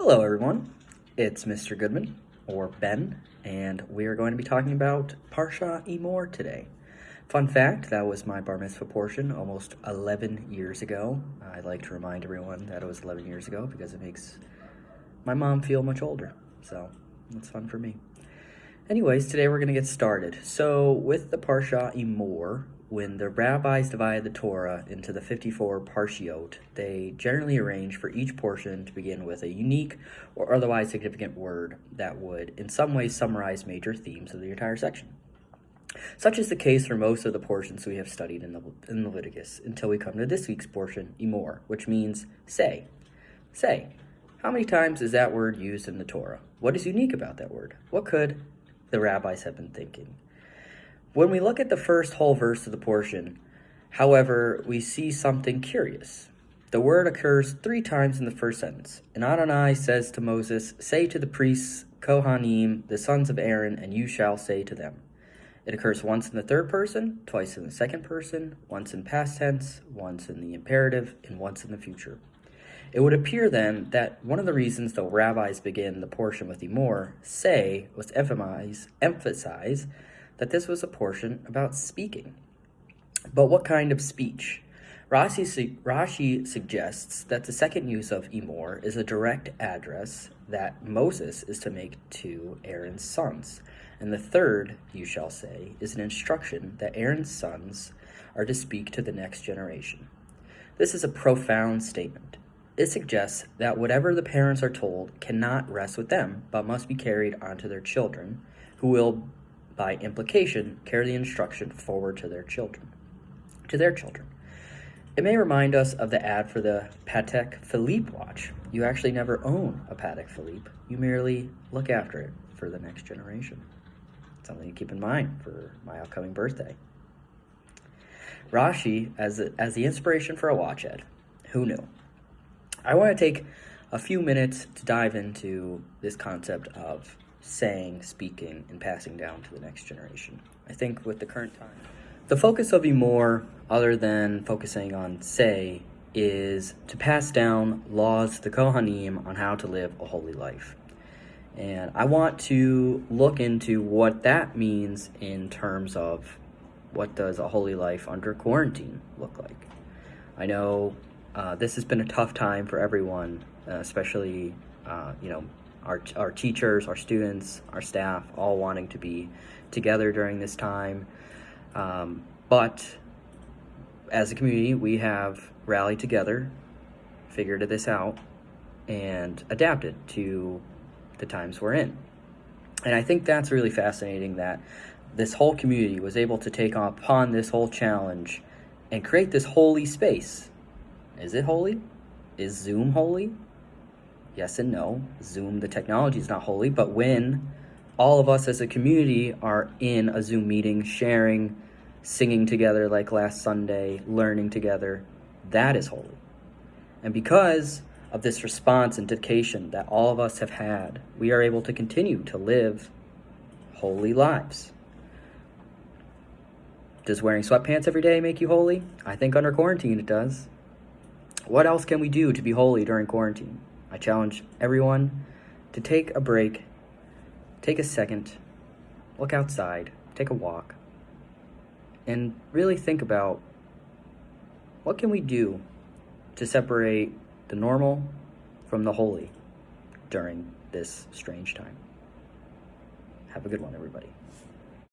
Hello everyone, it's Mr. Goodman, or Ben, and we are going to be talking about Parsha Emor today. Fun fact, that was my bar mitzvah portion almost 11 years ago. I'd like to remind everyone that it was 11 years ago because it makes my mom feel much older, so it's fun for me. Anyways, today we're going to get started. So with the Parsha Emor, when the rabbis divided the Torah into the 54 parshiot, they generally arranged for each portion to begin with a unique or otherwise significant word that would in some way summarize major themes of the entire section. Such is the case for most of the portions we have studied in Leviticus until we come to this week's portion, Emor, which means say. Say. How many times is that word used in the Torah? What is unique about that word? What could the rabbis have been thinking? When we look at the first whole verse of the portion, however, we see something curious. The word occurs 3 times in the first sentence. And Adonai says to Moses, "Say to the priests, Kohanim, the sons of Aaron, and you shall say to them." It occurs once in the third person, twice in the second person, once in past tense, once in the imperative, and once in the future. It would appear then that one of the reasons the rabbis begin the portion with Emor, say, was emphasize that this was a portion about speaking. But what kind of speech? Rashi suggests that the second use of Emor is a direct address that Moses is to make to Aaron's sons. And the third, you shall say, is an instruction that Aaron's sons are to speak to the next generation. This is a profound statement. It suggests that whatever the parents are told cannot rest with them, but must be carried on to their children, who will, by implication, carry the instruction forward to their children. It may remind us of the ad for the Patek Philippe watch. You actually never own a Patek Philippe. You merely look after it for the next generation. Something to keep in mind for my upcoming birthday. Rashi as the inspiration for a watch ad. Who knew? I want to take a few minutes to dive into this concept of saying, speaking, and passing down to the next generation. I think with the current time, the focus of Emor, other than focusing on say, is to pass down laws to the Kohanim on how to live a holy life. And I want to look into what that means in terms of what does a holy life under quarantine look like. I know this has been a tough time for everyone, especially our teachers, our students, our staff, all wanting to be together during this time. But as a community, we have rallied together, figured this out, and adapted to the times we're in. And I think that's really fascinating that this whole community was able to take upon this whole challenge and create this holy space. Is it holy? Is Zoom holy? Yes and no. Zoom, the technology, is not holy, but when all of us as a community are in a Zoom meeting, sharing, singing together like last Sunday, learning together, that is holy. And because of this response and dedication that all of us have had, we are able to continue to live holy lives. Does wearing sweatpants every day make you holy? I think under quarantine it does. What else can we do to be holy during quarantine? I challenge everyone to take a break, take a second, look outside, take a walk, and really think about what can we do to separate the normal from the holy during this strange time. Have a good one, everybody.